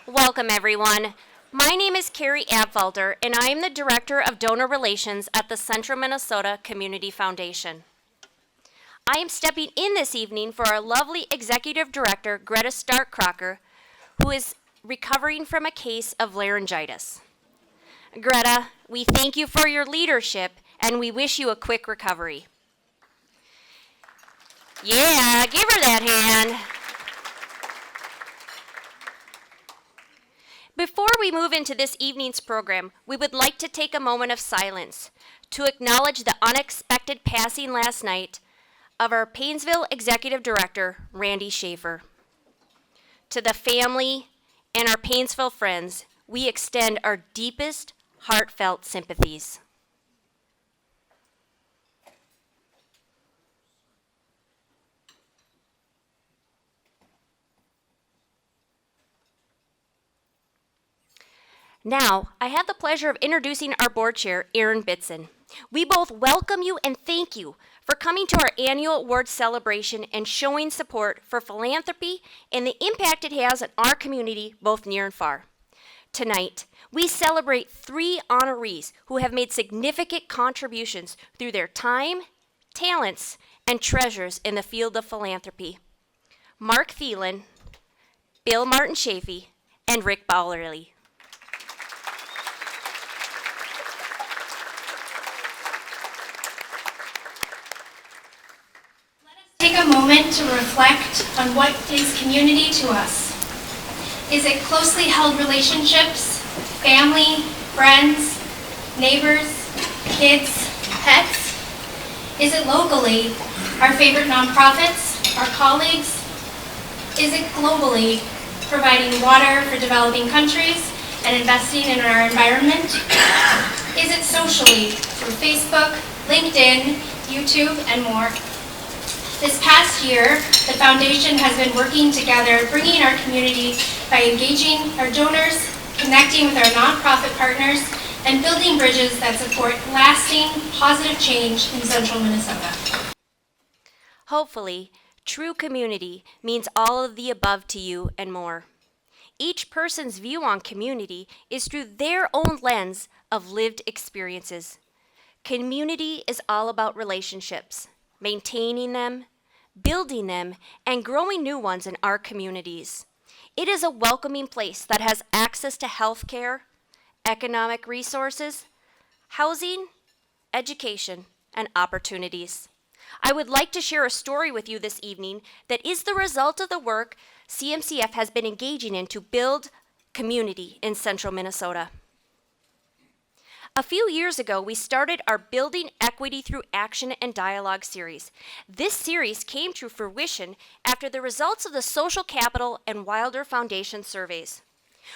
Welcome, everyone. My name is Carrie Abfelder, and I am the Director of Donor Relations at the Central Minnesota Community Foundation. I am stepping in this evening for our lovely Executive Director, Greta Stark-Crocker, who is recovering from a case of laryngitis. Greta, we thank you for your leadership, and we wish you a quick recovery. Yeah, give her that hand. Before we move into this evening's program, we would like to take a moment of silence to acknowledge the unexpected passing last night of our Painesville Executive Director, Randy Schaefer. To the family and our Painesville friends, we extend our deepest, heartfelt sympathies. Now, I have the pleasure of introducing our board chair, Aaron Bitson. We both welcome you and thank you for coming to our annual award celebration and showing support for philanthropy and the impact it has on our community, both near and far. Tonight, we celebrate 3 honorees who have made significant contributions through their time, talents, and treasures in the field of philanthropy. Mark Thielen, Bill Martin Chafee, and Rick Bowlerly. Take a moment to reflect on what is community to us. Is it closely held relationships, family, friends, neighbors, kids, pets? Is it locally, our favorite nonprofits, our colleagues? Is it globally, providing water for developing countries and investing in our environment? Is it socially, through Facebook, LinkedIn, YouTube, and more? This past year, the Foundation has been working together, bringing our community by engaging our donors, connecting with our nonprofit partners, and building bridges that support lasting, positive change in central Minnesota. Hopefully, true community means all of the above to you and more. Each person's view on community is through their own lens of lived experiences. Community is all about relationships, maintaining them, building them, and growing new ones in our communities. It is a welcoming place that has access to health care, economic resources, housing, education, and opportunities. I would like to share a story with you this evening that is the result of the work CMCF has been engaging in to build community in central Minnesota. A few years ago, we started our Building Equity Through Action and Dialogue series. This series came to fruition after the results of the Social Capital and Wilder Foundation surveys.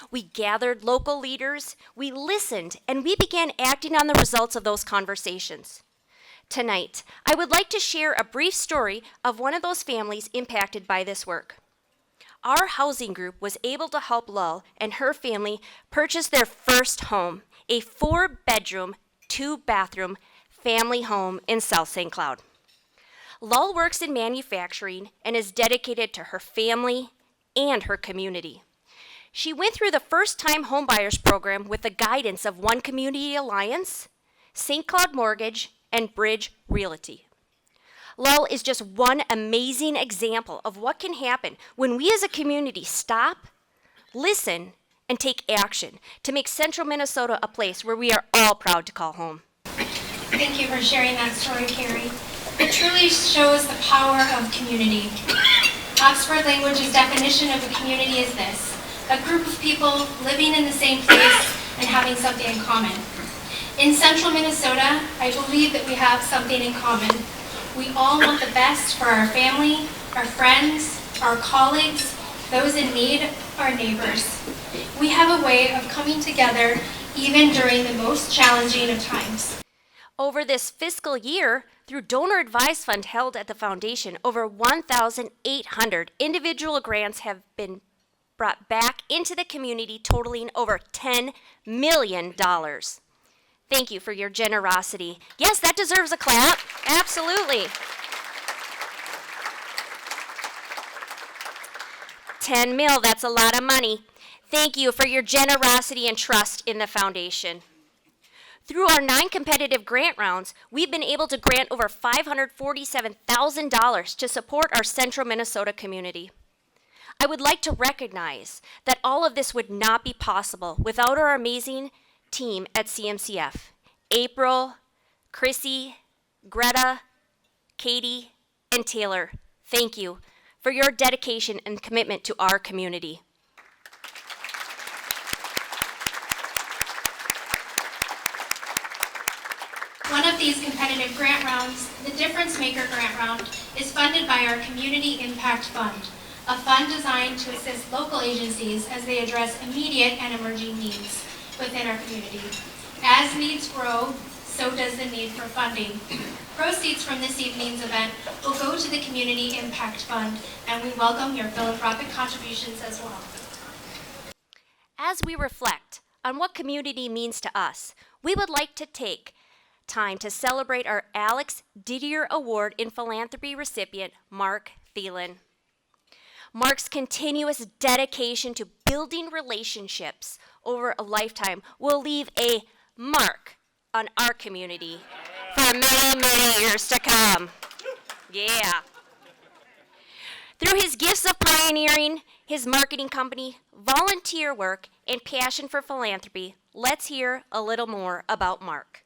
We gathered local leaders, we listened, and we began acting on the results of those conversations. Tonight, I would like to share a brief story of one of those families impacted by this work. Our housing group was able to help Lull and her family purchase their first home, a 4-bedroom, 2-bathroom family home in South St. Cloud. Lull works in manufacturing and is dedicated to her family and her community. She went through the first-time homebuyers program with the guidance of One Community Alliance, St. Cloud Mortgage, and Bridge Realty. Lull is just one amazing example of what can happen when we as a community stop, listen, and take action to make central Minnesota a place where we are all proud to call home. Thank you for sharing that story, Carrie. It truly shows the power of community. Oxford Language's definition of a community is this: a group of people living in the same place and having something in common. In central Minnesota, I believe that we have something in common. We all want the best for our family, our friends, our colleagues, those in need, our neighbors. We have a way of coming together even during the most challenging of times. Over this fiscal year, through Donor Advised Fund held at the Foundation, over 1,800 individual grants have been brought back into the community, totaling over $10 million. Thank you for your generosity. Yes, that deserves a clap. Absolutely. 10 mil, that's a lot of money. Thank you for your generosity and trust in the foundation. Through our 9 competitive grant rounds, we've been able to grant over $547,000 to support our central Minnesota community. I would like to recognize that all of this would not be possible without our amazing team at CMCF. April, Chrissy, Greta, Katie, and Taylor, thank you for your dedication and commitment to our community. One of these competitive grant rounds, the Difference Maker Grant Round, is funded by our Community Impact Fund, a fund designed to assist local agencies as they address immediate and emerging needs within our community. As needs grow, so does the need for funding. Proceeds from this evening's event will go to the Community Impact Fund, and we welcome your philanthropic contributions as well. As we reflect on what community means to us, we would like to take time to celebrate our Alex Didier Award in Philanthropy recipient, Mark Thielen. Mark's continuous dedication to building relationships over a lifetime will leave a mark on our community for many, many years to come. Yeah. Through his gifts of pioneering his marketing company, volunteer work, and passion for philanthropy, let's hear a little more about Mark.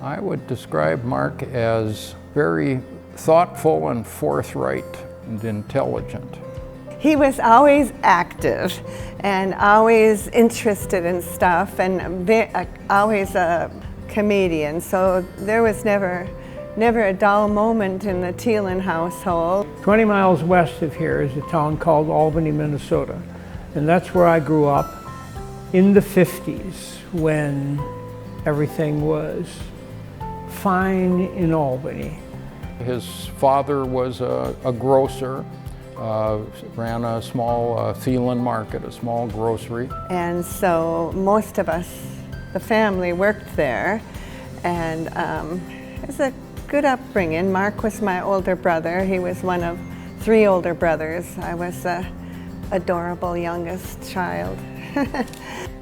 I would describe Mark as very thoughtful and forthright and intelligent. He was always active and always interested in stuff and always a comedian, so there was never a dull moment in the Thielen household. 20 miles west of here is a town called Albany, Minnesota, and that's where I grew up in the 50s when everything was fine in Albany. His father was a grocer, ran a small Thielen market, a small grocery. And so most of us, the family, worked there, and it was a good upbringing. Mark was my older brother. He was one of 3 older brothers. I was the adorable youngest child.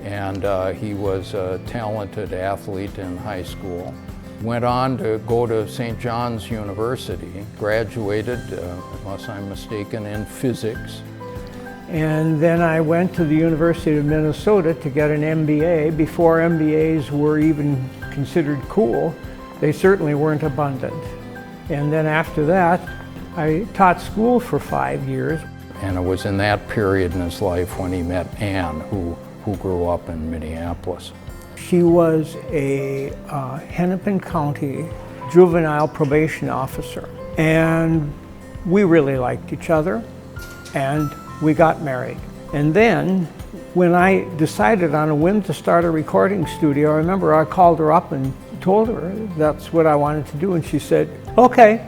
And he was a talented athlete in high school. Went on to go to St. John's University, graduated, unless I'm mistaken, in physics. And then I went to the University of Minnesota to get an MBA. Before MBAs were even considered cool, they certainly weren't abundant. And then after that, I taught school for 5 years. And it was in that period in his life when he met Ann, who grew up in Minneapolis. She was a Hennepin County juvenile probation officer, and we really liked each other, and we got married. And then when I decided on a whim to start a recording studio, I remember I called her up and told her that's what I wanted to do, and she said, okay.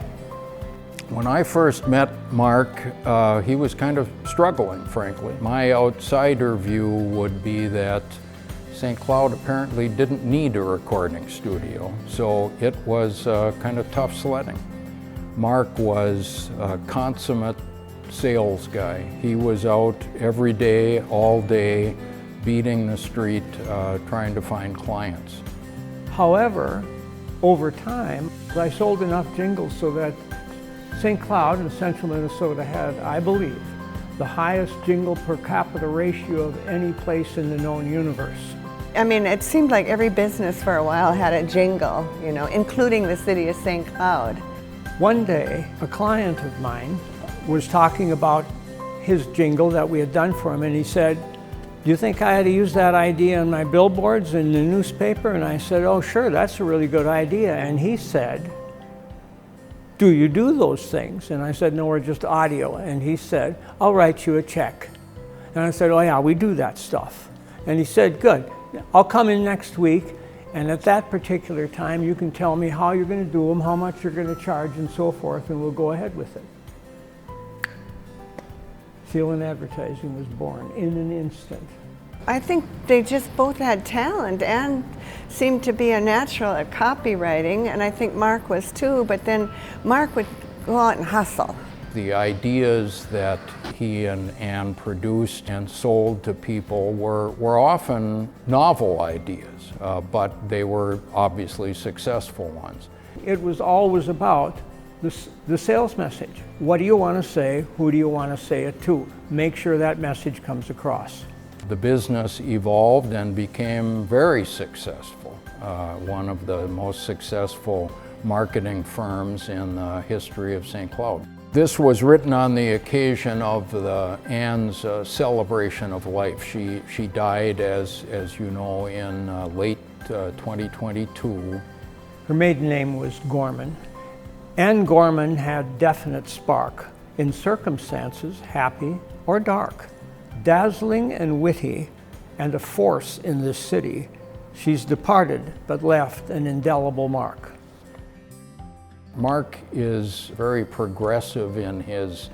When I first met Mark, he was kind of struggling, frankly. My outsider view would be that St. Cloud apparently didn't need a recording studio, so it was kind of tough sledding. Mark was a consummate sales guy. He was out every day, all day, beating the street, trying to find clients. However, over time, I sold enough jingles so that St. Cloud in central Minnesota had, I believe, the highest jingle per capita ratio of any place in the known universe. I mean, it seemed like every business for a while had a jingle, you know, including the city of St. Cloud. One day, a client of mine was talking about his jingle that we had done for him, and he said, do you think I had to use that idea on my billboards in the newspaper? And I said, oh, sure, that's a really good idea. And he said, do you do those things? And I said, no, we're just audio. And he said, I'll write you a check. And I said, oh yeah, we do that stuff. And he said, good, I'll come in next week, and at that particular time you can tell me how you're going to do them, how much you're going to charge, and so forth, and we'll go ahead with it. Thielen Advertising was born in an instant. I think they just both had talent and seemed to be a natural at copywriting, and I think Mark was too, but then Mark would go out and hustle. The ideas that he and Ann produced and sold to people were often novel ideas, but they were obviously successful ones. It was always about the sales message. What do you want to say? Who do you want to say it to? Make sure that message comes across. The business evolved and became very successful, one of the most successful marketing firms in the history of St. Cloud. This was written on the occasion of Ann's celebration of life. She died, as you know, in late 2022. Her maiden name was Gorman. Ann Gorman had definite spark, in circumstances happy or dark. Dazzling and witty, and a force in this city, she's departed but left an indelible mark. Mark is very progressive in his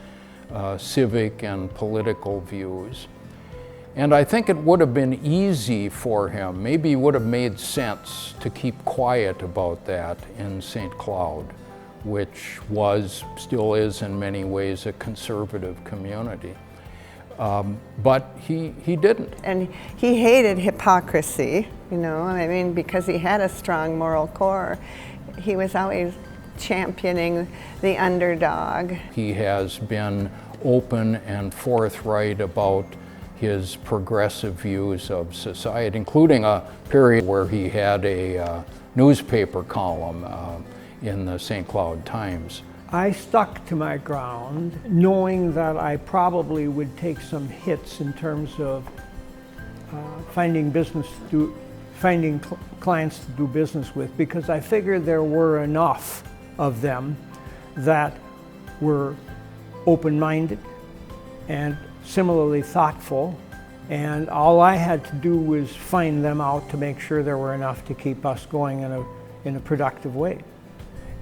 civic and political views. And I think it would have been easy for him, maybe it would have made sense to keep quiet about that in St. Cloud, which still is in many ways a conservative community. But he didn't. And he hated hypocrisy, you know, I mean, because he had a strong moral core. He was always championing the underdog. He has been open and forthright about his progressive views of society, including a period where he had a newspaper column in the St. Cloud Times. I stuck to my ground, knowing that I probably would take some hits in terms of finding clients to do business with, because I figured there were enough of them that were open-minded and similarly thoughtful, and all I had to do was find them out to make sure there were enough to keep us going in a productive way.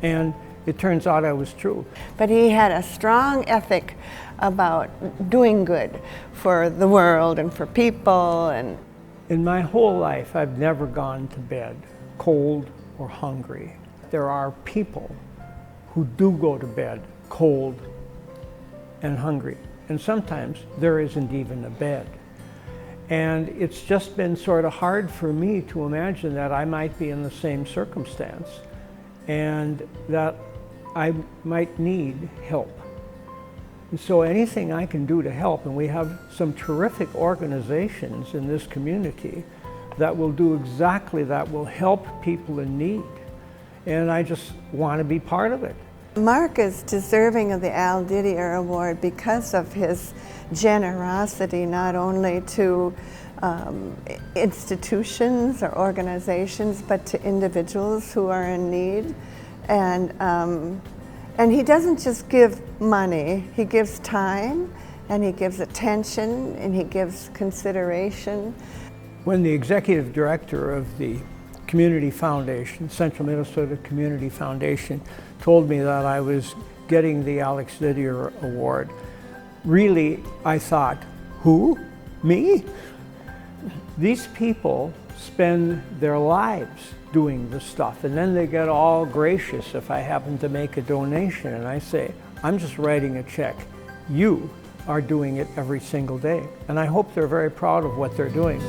And it turns out I was true. But he had a strong ethic about doing good for the world and for people. And in my whole life, I've never gone to bed cold or hungry. There are people who do go to bed cold and hungry. And sometimes there isn't even a bed. And it's just been sort of hard for me to imagine that I might be in the same circumstance and that I might need help. And so anything I can do to help, and we have some terrific organizations in this community that will do exactly that, will help people in need. And I just want to be part of it. Mark is deserving of the Al Didier Award because of his generosity, not only to institutions or organizations, but to individuals who are in need. And he doesn't just give money, he gives time, and he gives attention, and he gives consideration. When the executive director of the Community Foundation, Central Minnesota Community Foundation, told me that I was getting the Alex Didier Award, really I thought, who? Me? These people spend their lives doing this stuff, and then they get all gracious if I happen to make a donation, and I say, I'm just writing a check. You are doing it every single day, and I hope they're very proud of what they're doing.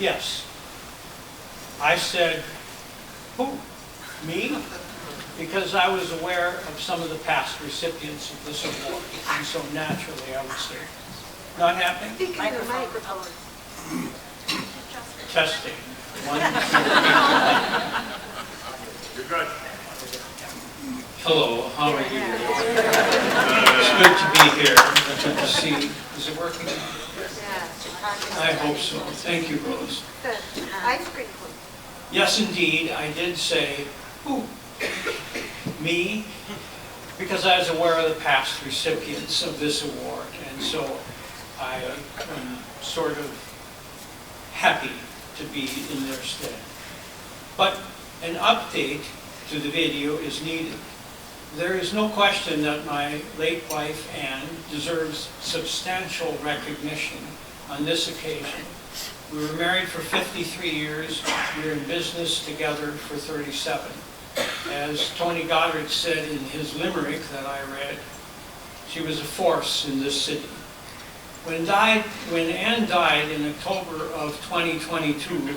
Yes. I said, who? Me? Because I was aware of some of the past recipients of this award, and so naturally I would say, not happening? Microphone. Testing. 1, 2, 3. You're good. Hello, how are you? It's good to be here. It's good to see. Is it working? I hope so. Thank you, Rose. Yes, indeed, I did say, who? Me? Because I was aware of the past recipients of this award, and so I am sort of happy to be in their stead. But an update to the video is needed. There is no question that my late wife, Anne, deserves substantial recognition on this occasion. We were married for 53 years. We were in business together for 37. As Tony Goddard said in his limerick that I read, she was a force in this city. When Anne died in October of 2022,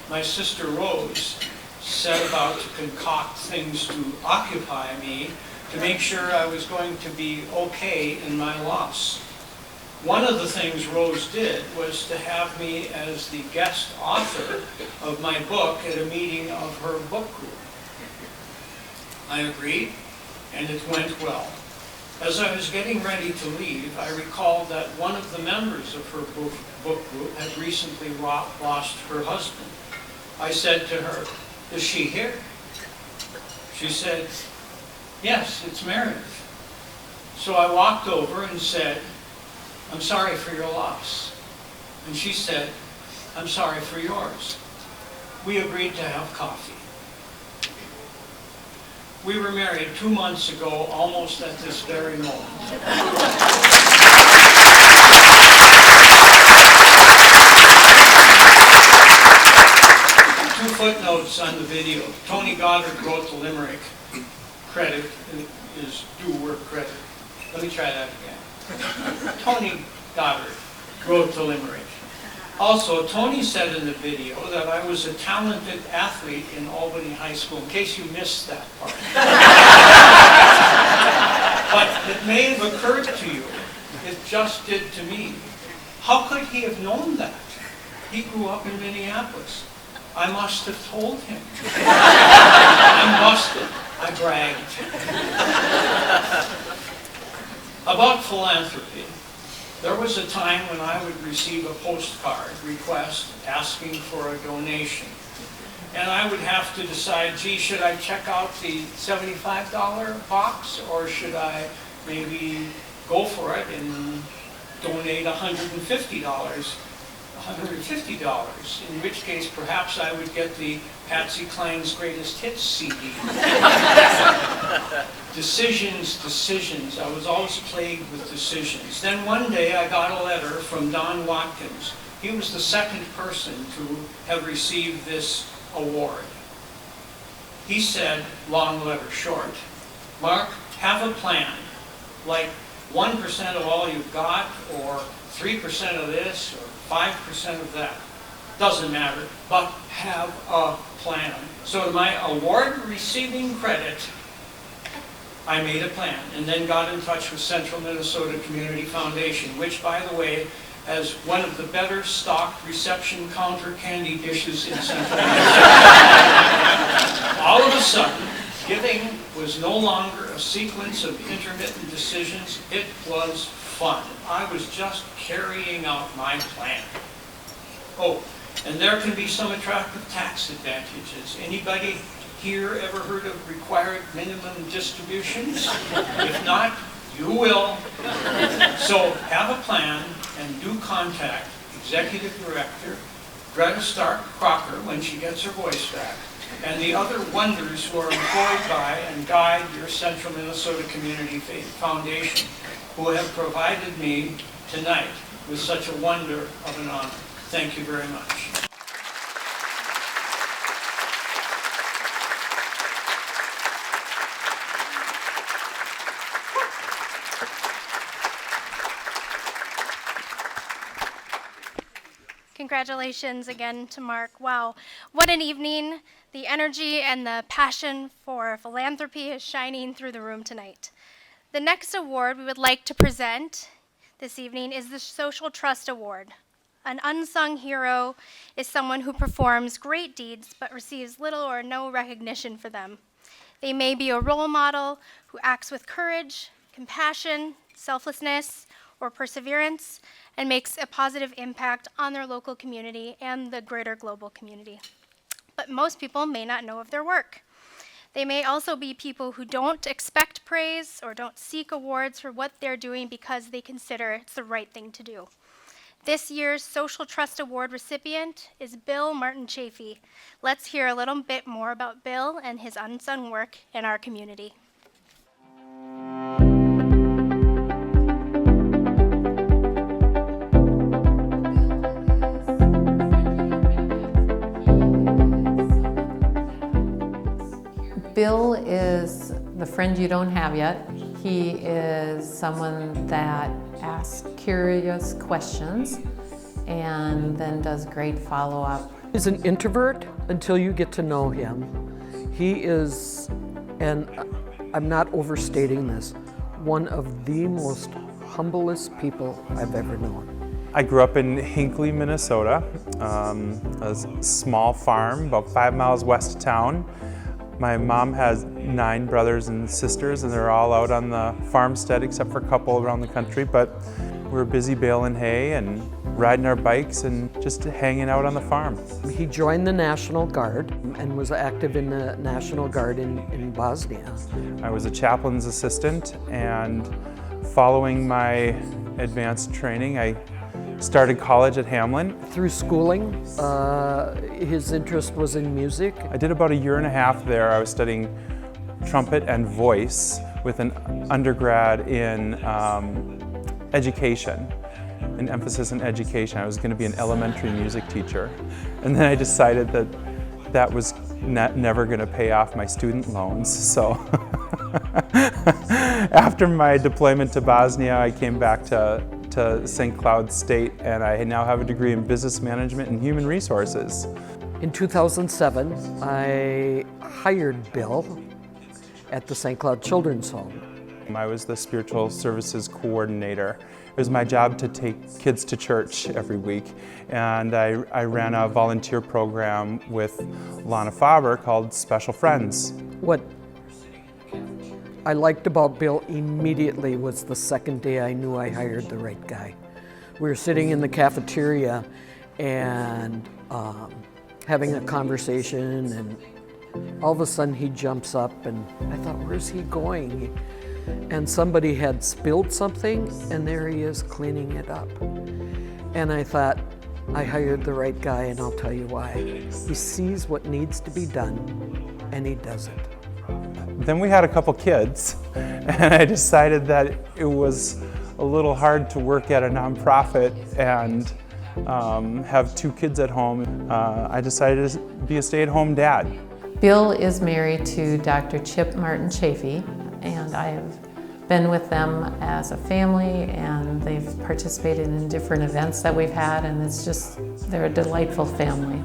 my sister Rose set about to concoct things to occupy me to make sure I was going to be okay in my loss. One of the things Rose did was to have me as the guest author of my book at a meeting of her book group. I agreed, and it went well. As I was getting ready to leave, I recalled that one of the members of her book group had recently lost her husband. I said to her, "Is she here?" She said, "Yes, it's Meredith." So I walked over and said, "I'm sorry for your loss." And she said, "I'm sorry for yours." We agreed to have coffee. We were married 2 months ago, almost at this very moment. Two footnotes on the video. Tony Goddard wrote the limerick. Credit is due where credit. Let me try that again. Tony Goddard wrote the limerick. Also, Tony said in the video that I was a talented athlete in Albany High School, in case you missed that part. But it may have occurred to you, it just did to me. How could he have known that? He grew up in Minneapolis. I must have told him. I bragged. About philanthropy. There was a time when I would receive a postcard request asking for a donation. And I would have to decide, gee, should I check out the $75 box, or should I maybe go for it and donate $150, in which case perhaps I would get the Patsy Cline's Greatest Hits CD. Decisions. I was always plagued with decisions. Then one day I got a letter from Don Watkins. He was the second person to have received this award. He said, long letter short, "Mark, have a plan, like 1% of all you've got, or 3% of this, or 5% of that. Doesn't matter, but have a plan." So to my award receiving credit, I made a plan and then got in touch with Central Minnesota Community Foundation, which, by the way, has one of the better stocked reception counter candy dishes in Central Minnesota. All of a sudden, giving was no longer a sequence of intermittent decisions. It was fun. I was just carrying out my plan. Oh, and there can be some attractive tax advantages. Anybody here ever heard of required minimum distributions? If not, you will. So have a plan and do contact Executive Director Greta Stark Crocker when she gets her voice back, and the other wonders who are employed by and guide your Central Minnesota Community Foundation, who have provided me tonight with such a wonder of an honor. Thank you very much. Congratulations again to Mark. Wow, what an evening. The energy and the passion for philanthropy is shining through the room tonight. The next award we would like to present this evening is the Social Trust Award. An unsung hero is someone who performs great deeds but receives little or no recognition for them. They may be a role model who acts with courage, compassion, selflessness, or perseverance, and makes a positive impact on their local community and the greater global community. But most people may not know of their work. They may also be people who don't expect praise or don't seek awards for what they're doing because they consider it's the right thing to do. This year's Social Trust Award recipient is Bill Martin Chafee. Let's hear a little bit more about Bill and his unsung work in our community. Bill is the friend you don't have yet. He is someone that asks curious questions and then does great follow-up. He's an introvert until you get to know him. He is, and I'm not overstating this, one of the most humblest people I've ever known. I grew up in Hinckley, Minnesota, a small farm about 5 miles west of town. My mom has 9 brothers and sisters, and they're all out on the farmstead except for a couple around the country, but we're busy baling hay and riding our bikes and just hanging out on the farm. He joined the National Guard and was active in the National Guard in Bosnia. I was a chaplain's assistant, and following my advanced training, I started college at Hamlin. Through schooling, his interest was in music. I did about a year and a half there. I was studying trumpet and voice with an undergrad in education, an emphasis in education. I was going to be an elementary music teacher. And then I decided that that was never going to pay off my student loans. So after my deployment to Bosnia, I came back to St. Cloud State, and I now have a degree in business management and human resources. In 2007, I hired Bill at the St. Cloud Children's Home. I was the spiritual services coordinator. It was my job to take kids to church every week, and I ran a volunteer program with Lana Faber called Special Friends. What I liked about Bill immediately was the second day I knew I hired the right guy. We were sitting in the cafeteria and having a conversation, and all of a sudden he jumps up, and I thought, where's he going? And somebody had spilled something, and there he is cleaning it up. And I thought, I hired the right guy, and I'll tell you why. He sees what needs to be done, and he does it. Then we had a couple kids, and I decided that it was a little hard to work at a nonprofit and have 2 kids at home. I decided to be a stay-at-home dad. Bill is married to Dr. Chip Martin Chafee, and I have been with them as a family, and they've participated in different events that we've had, and they're a delightful family.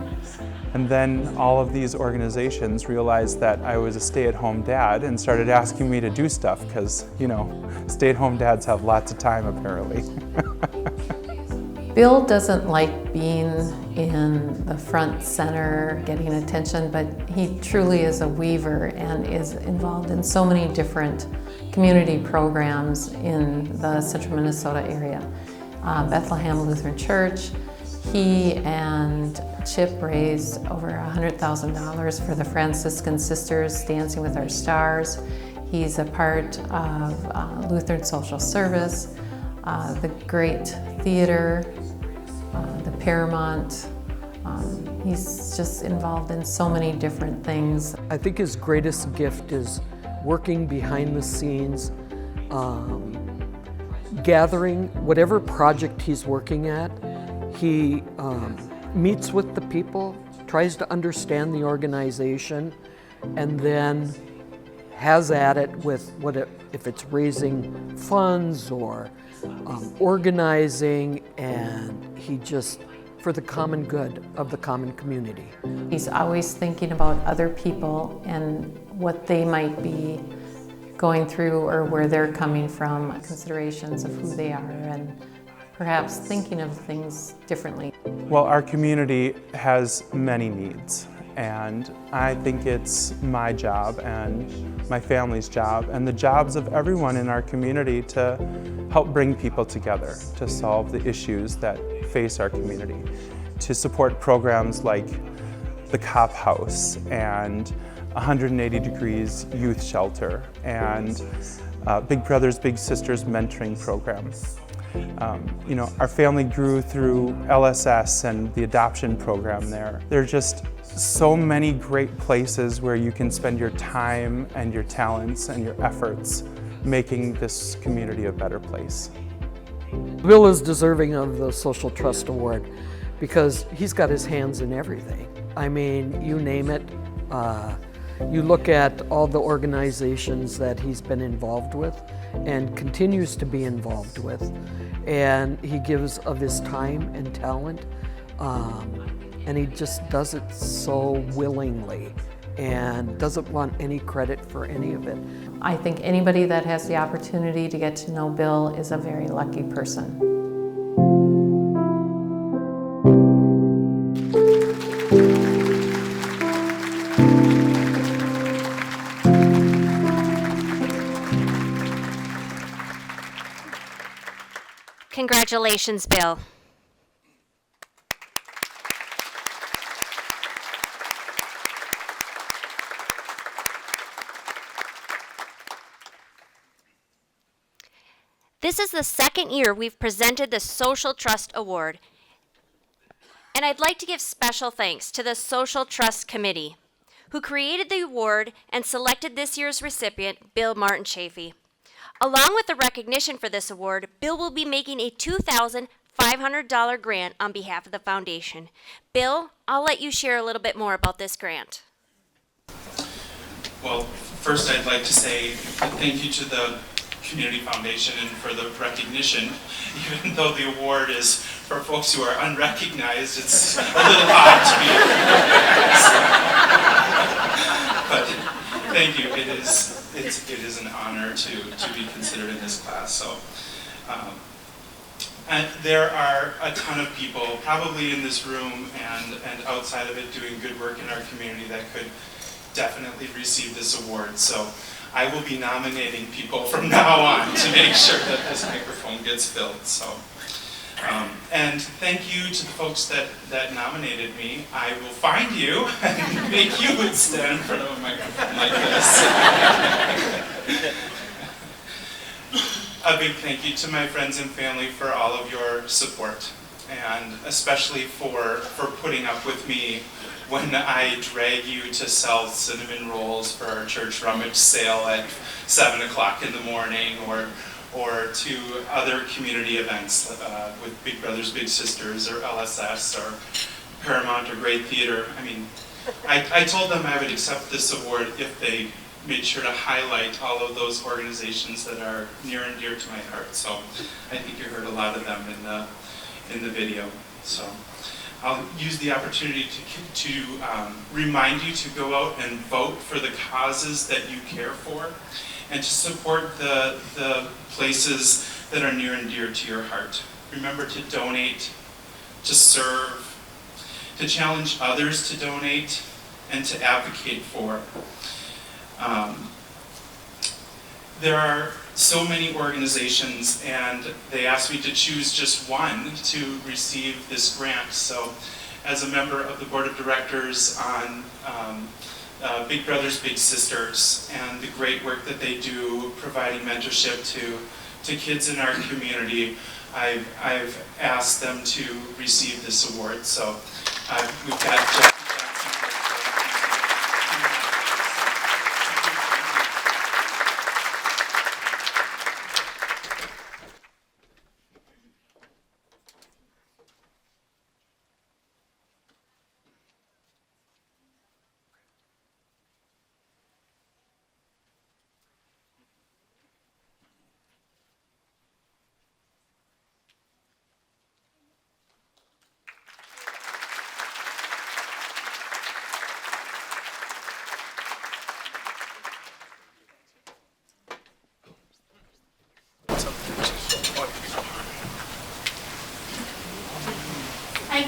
And then all of these organizations realized that I was a stay-at-home dad and started asking me to do stuff because, you know, stay-at-home dads have lots of time apparently. Bill doesn't like being in the front center, getting attention, but he truly is a weaver and is involved in so many different community programs in the central Minnesota area. Bethlehem Lutheran Church, he and Chip raised over $100,000 for the Franciscan Sisters Dancing with Our Stars. He's a part of Lutheran Social Service, the Great Theater, the Paramount. He's just involved in so many different things. I think his greatest gift is working behind the scenes, gathering whatever project he's working at. He meets with the people, tries to understand the organization, and then has at it with if it's raising funds or organizing, and he just, for the common good of the common community. He's always thinking about other people and what they might be going through or where they're coming from, considerations of who they are, and perhaps thinking of things differently. Well, our community has many needs, And I think it's my job and my family's job and the jobs of everyone in our community to help bring people together, to solve the issues that face our community, to support programs like the Cop House and 180 Degrees Youth Shelter and Big Brothers Big Sisters mentoring program. You know, our family grew through LSS and the adoption program there. There are just so many great places where you can spend your time and your talents and your efforts making this community a better place. Bill is deserving of the Social Trust Award because he's got his hands in everything. I mean, you name it. You look at all the organizations that he's been involved with and continues to be involved with, and he gives of his time and talent, and he just does it so willingly and doesn't want any credit for any of it. I think anybody that has the opportunity to get to know Bill is a very lucky person. Congratulations, Bill. This is the second year we've presented the Social Trust Award. And I'd like to give special thanks to the Social Trust Committee, who created the award and selected this year's recipient, Bill Martin Chafee. Along with the recognition for this award, Bill will be making a $2,500 grant on behalf of the foundation. Bill, I'll let you share a little bit more about this grant. Well, first I'd like to say thank you to the Community Foundation and for the recognition. Even though the award is for folks who are unrecognized, it's a little odd to be. But thank you. It is an honor to be considered in this class. So, and there are a ton of people, probably in this room and outside of it, doing good work in our community that could definitely receive this award. So I will be nominating people from now on to make sure that this microphone gets filled. So, and thank you to the folks that nominated me. I will find you and make you stand in front of a microphone like this. A big thank you to my friends and family for all of your support, and especially for putting up with me when I drag you to sell cinnamon rolls for our church rummage sale at 7 o'clock in the morning, or to other community events with Big Brothers Big Sisters or LSS or Paramount or Great Theater. I mean, I told them I would accept this award if they made sure to highlight all of those organizations that are near and dear to my heart. So I think you heard a lot of them in the video. So I'll use the opportunity to remind you to go out and vote for the causes that you care for, and to support the places that are near and dear to your heart. Remember to donate, to serve, to challenge others to donate, and to advocate for. There are so many organizations, and they asked me to choose just one to receive this grant. So as a member of the board of directors on Big Brothers Big Sisters and the great work that they do providing mentorship to kids in our community, I've asked them to receive this award. So we've got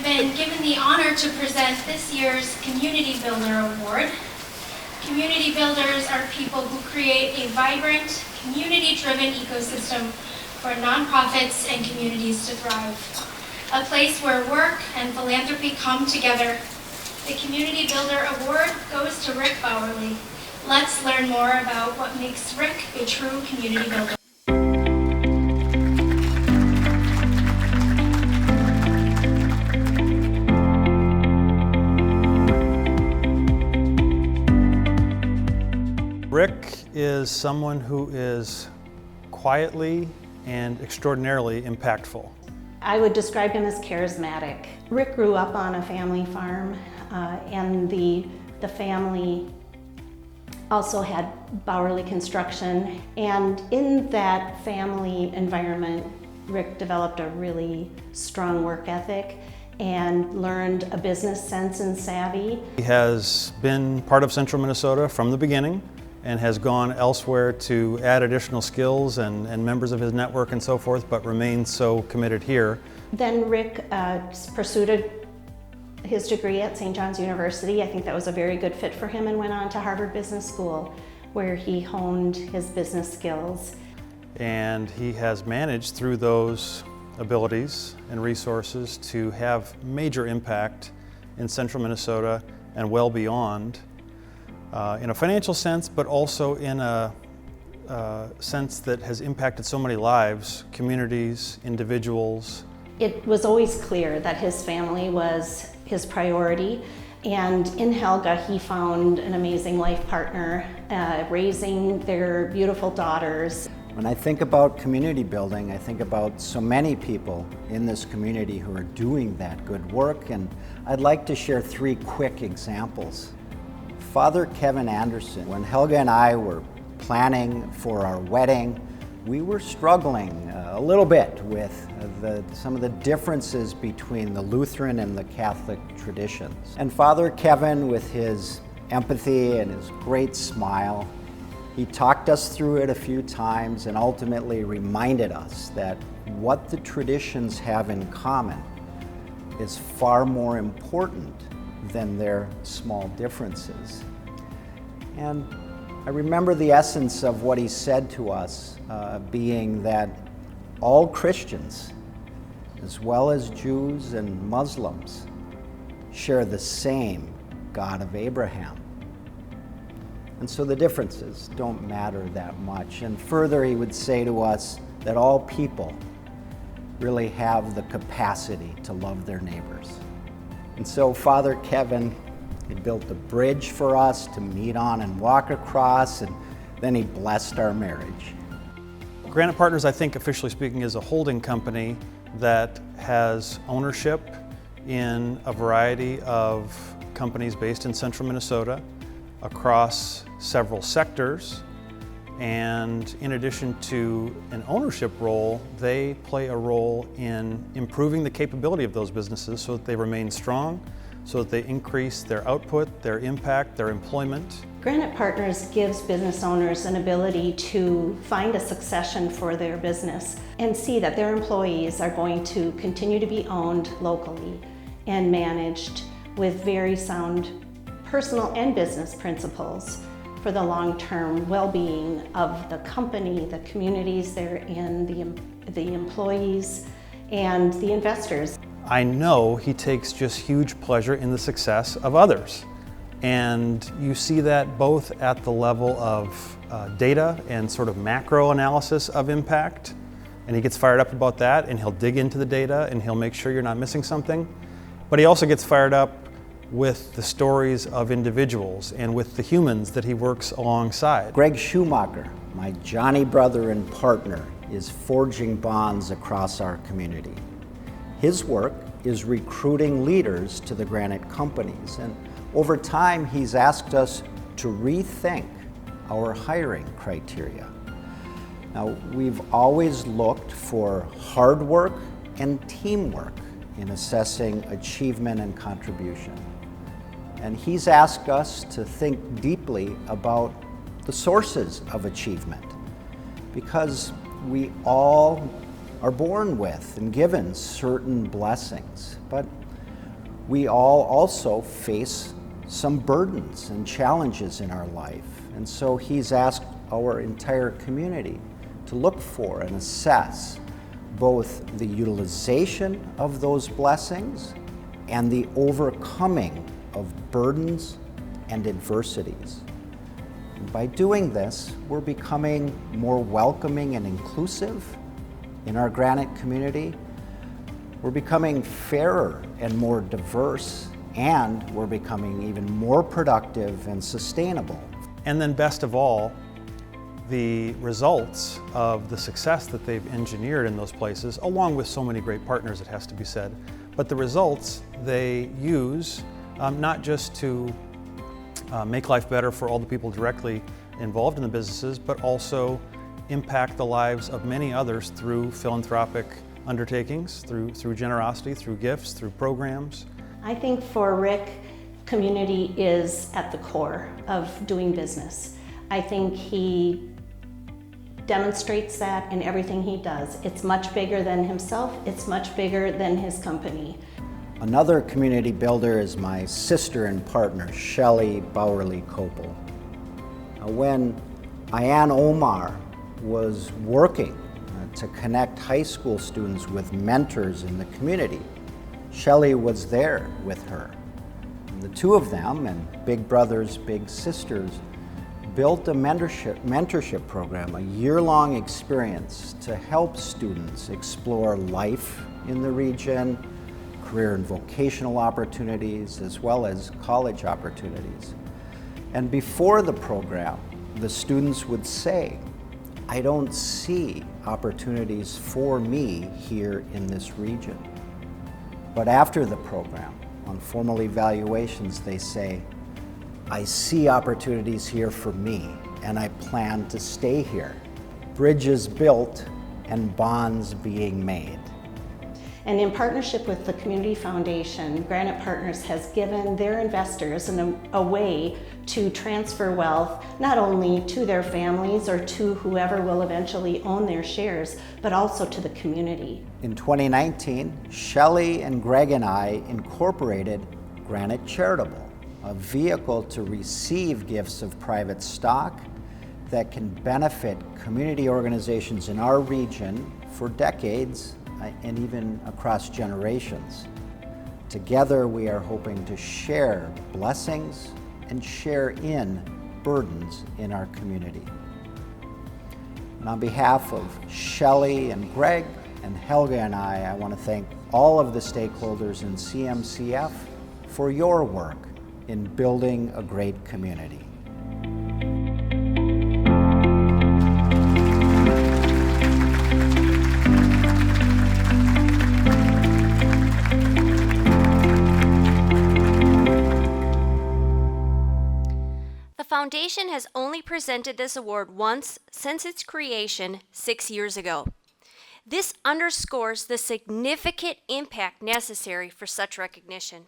I've been given the honor to present this year's Community Builder Award. Community builders are people who create a vibrant, community-driven ecosystem for nonprofits and communities to thrive. A place where work and philanthropy come together. The Community Builder Award goes to Rick Bowerly. Let's learn more about what makes Rick a true community builder. Rick is someone who is quietly and extraordinarily impactful. I would describe him as charismatic. Rick grew up on a family farm, and the family also had Bowerly Construction. And in that family environment, Rick developed a really strong work ethic and learned a business sense and savvy. He has been part of Central Minnesota from the beginning and has gone elsewhere to add additional skills and members of his network and so forth, but remains so committed here. Then Rick pursued his degree at St. John's University. I think that was a very good fit for him, and went on to Harvard Business School, where he honed his business skills. And he has managed through those abilities and resources to have major impact in Central Minnesota and well beyond. In a financial sense, but also in a sense that has impacted so many lives, communities, individuals. It was always clear that his family was his priority, and in Helga he found an amazing life partner, raising their beautiful daughters. When I think about community building, I think about so many people in this community who are doing that good work, and I'd like to share 3 quick examples. Father Kevin Anderson, when Helga and I were planning for our wedding, we were struggling a little bit with some of the differences between the Lutheran and the Catholic traditions. And Father Kevin, with his empathy and his great smile, he talked us through it a few times and ultimately reminded us that what the traditions have in common is far more important than their small differences. And I remember the essence of what he said to us being that all Christians, as well as Jews and Muslims, share the same God of Abraham. And so the differences don't matter that much. And further, he would say to us that all people really have the capacity to love their neighbors. And so Father Kevin, he built a bridge for us to meet on and walk across, and then he blessed our marriage. Granite Partners, I think, officially speaking, is a holding company that has ownership in a variety of companies based in Central Minnesota across several sectors. And in addition to an ownership role, they play a role in improving the capability of those businesses so that they remain strong, so that they increase their output, their impact, their employment. Granite Partners gives business owners an ability to find a succession for their business and see that their employees are going to continue to be owned locally and managed with very sound personal and business principles for the long-term well-being of the company, the communities they're in, the employees, and the investors. I know he takes just huge pleasure in the success of others. And you see that both at the level of data and sort of macro analysis of impact. And he gets fired up about that, and he'll dig into the data and he'll make sure you're not missing something. But he also gets fired up with the stories of individuals and with the humans that he works alongside. Greg Schumacher, my Johnny brother and partner, is forging bonds across our community. His work is recruiting leaders to the Granite companies, and over time he's asked us to rethink our hiring criteria. Now, we've always looked for hard work and teamwork in assessing achievement and contribution. And he's asked us to think deeply about the sources of achievement, because we all are born with and given certain blessings, but we all also face some burdens and challenges in our life. And so he's asked our entire community to look for and assess both the utilization of those blessings and the overcoming of burdens and adversities. And by doing this, we're becoming more welcoming and inclusive in our Granite community. We're becoming fairer and more diverse, and we're becoming even more productive and sustainable. And then best of all, the results of the success that they've engineered in those places, along with so many great partners, it has to be said, but the results they use not just to make life better for all the people directly involved in the businesses, but also impact the lives of many others through philanthropic undertakings, through generosity, through gifts, through programs. I think for Rick, community is at the core of doing business. I think he demonstrates that in everything he does. It's much bigger than himself, it's much bigger than his company. Another community builder is my sister and partner, Shelley Bowerly Copel. When Ayan Omar was working to connect high school students with mentors in the community, Shelley was there with her. And the two of them, and big brothers, big sisters, built a mentorship program, a year-long experience to help students explore life in the region, career and vocational opportunities, as well as college opportunities. And before the program, the students would say, I don't see opportunities for me here in this region. But after the program, on formal evaluations, they say, I see opportunities here for me, and I plan to stay here. Bridges built and bonds being made. And in partnership with the Community Foundation, Granite Partners has given their investors a way to transfer wealth, not only to their families or to whoever will eventually own their shares, but also to the community. In 2019, Shelley and Greg and I incorporated Granite Charitable, a vehicle to receive gifts of private stock that can benefit community organizations in our region for decades and even across generations. Together, we are hoping to share blessings and share in burdens in our community. And on behalf of Shelley and Greg and Helga and I want to thank all of the stakeholders in CMCF for your work in building a great community. The Foundation has only presented this award once since its creation 6 years ago. This underscores the significant impact necessary for such recognition.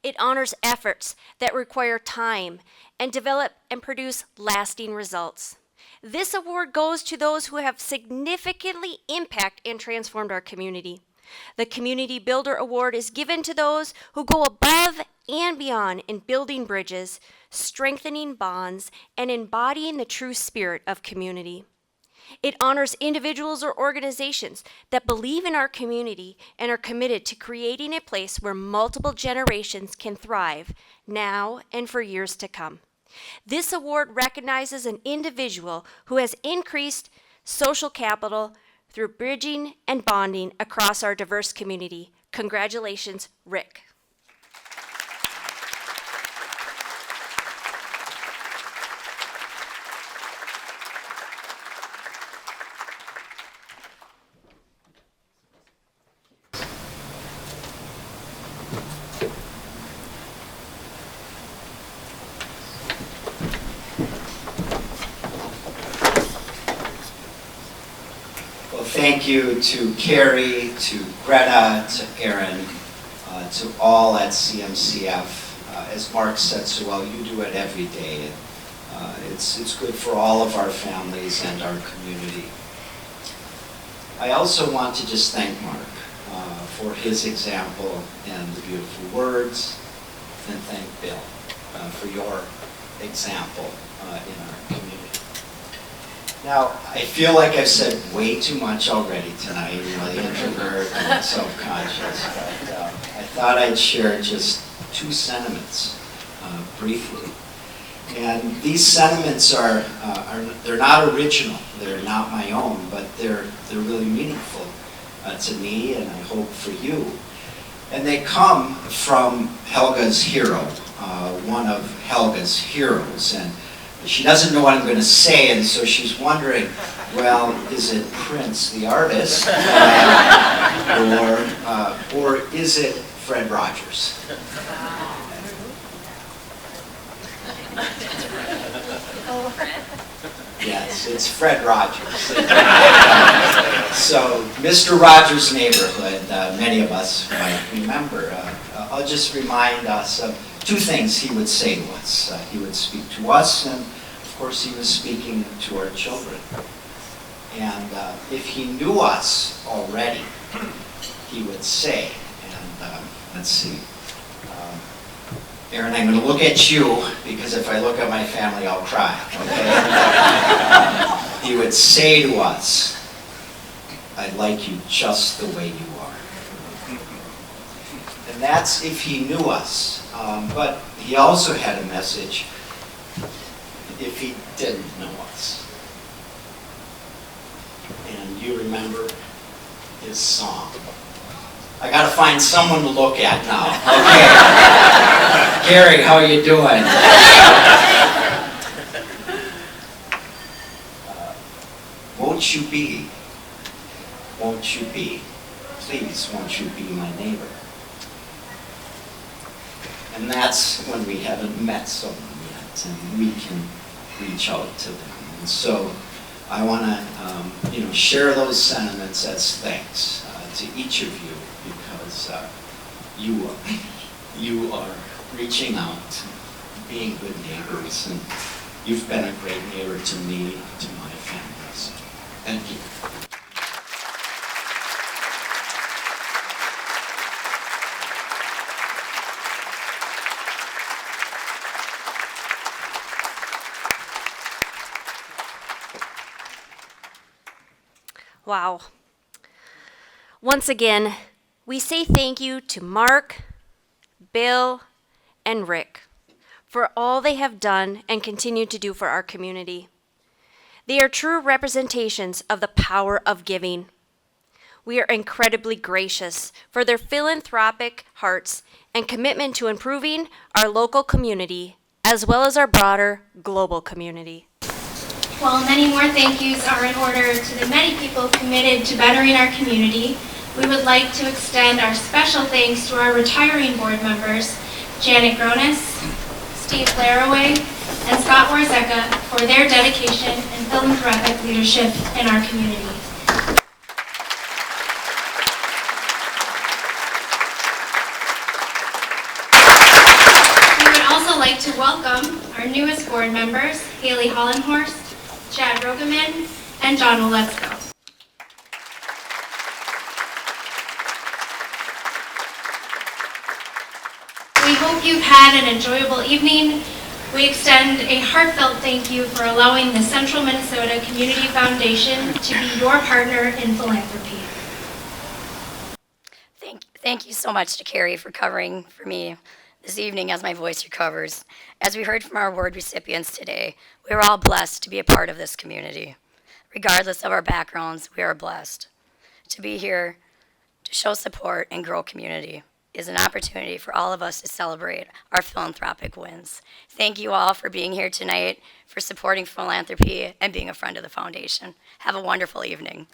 It honors efforts that require time and develop and produce lasting results. This award goes to those who have significantly impacted and transformed our community. The Community Builder Award is given to those who go above and beyond in building bridges, strengthening bonds, and embodying the true spirit of community. It honors individuals or organizations that believe in our community and are committed to creating a place where multiple generations can thrive now and for years to come. This award recognizes an individual who has increased social capital through bridging and bonding across our diverse community. Congratulations, Rick. Thank you to Carrie, to Greta, to Aaron, to all at CMCF. As Mark said so well, you do it every day. It's good for all of our families and our community. I also want to just thank Mark for his example and the beautiful words, and thank Bill for your example in our community. Now, I feel like I've said way too much already tonight, the introvert and self-conscious, but I thought I'd share just two sentiments briefly. And these sentiments they're not original, they're not my own, but they're really meaningful to me and I hope for you. And they come from Helga's hero, one of Helga's heroes. And she doesn't know what I'm going to say, and so she's wondering, well, is it Prince the artist, or is it Fred Rogers? Yes, it's Fred Rogers. So, Mr. Rogers' Neighborhood, many of us might remember. I'll just remind us of two things he would say to us. He would speak to us, and of course he was speaking to our children. And if he knew us already, he would say, and let's see, Aaron, I'm going to look at you, because if I look at my family, I'll cry, okay? He would say to us, I like you just the way you are. And that's if he knew us. But he also had a message if he didn't know us. And you remember his song. I got to find someone to look at now. Okay. Gary, how you doing? Won't you be, please won't you be my neighbor? And that's when we haven't met someone yet, and we can reach out to them. And so I want to, share those sentiments as thanks to each of you, because you are reaching out, being good neighbors, and you've been a great neighbor to me, to my family. So thank you. Wow. Once again, we say thank you to Mark, Bill, and Rick for all they have done and continue to do for our community. They are true representations of the power of giving. We are incredibly gracious for their philanthropic hearts and commitment to improving our local community as well as our broader global community. While many more thank yous are in order to the many people committed to bettering our community, we would like to extend our special thanks to our retiring board members, Janet Gronis, Steve Laraway, and Scott Warzeka, for their dedication and philanthropic leadership in our community. We would also like to welcome our newest board members, Haley Hollenhorst, Chad Rogaman, and John Oletzko. We hope you've had an enjoyable evening. We extend a heartfelt thank you for allowing the Central Minnesota Community Foundation to be your partner in philanthropy. Thank you so much to Carrie for covering for me this evening as my voice recovers. As we heard from our award recipients today, we are all blessed to be a part of this community. Regardless of our backgrounds, we are blessed. To be here to show support and grow community is an opportunity for all of us to celebrate our philanthropic wins. Thank you all for being here tonight, for supporting philanthropy, and being a friend of the foundation. Have a wonderful evening.